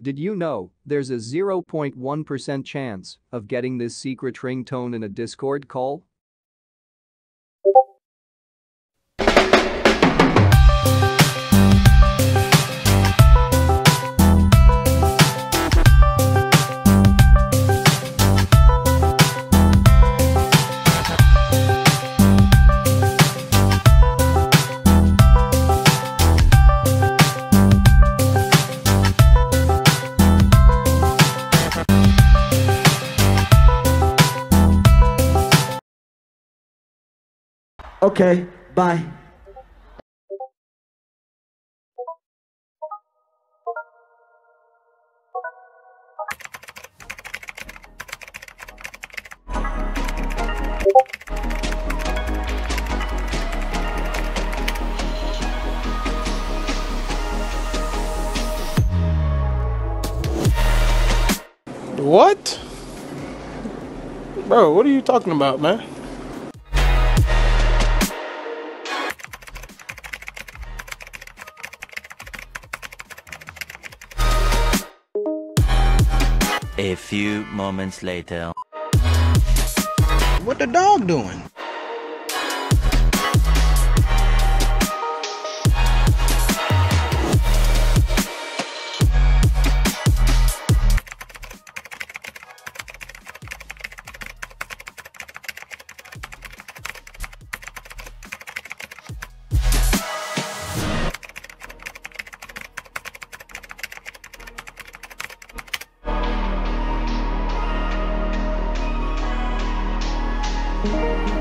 Did you know there's a 0.1% chance of getting this secret ringtone in a Discord call? Okay, bye. What? Bro, what are you talking about, man? A few moments later. What the dog doing? Thank you.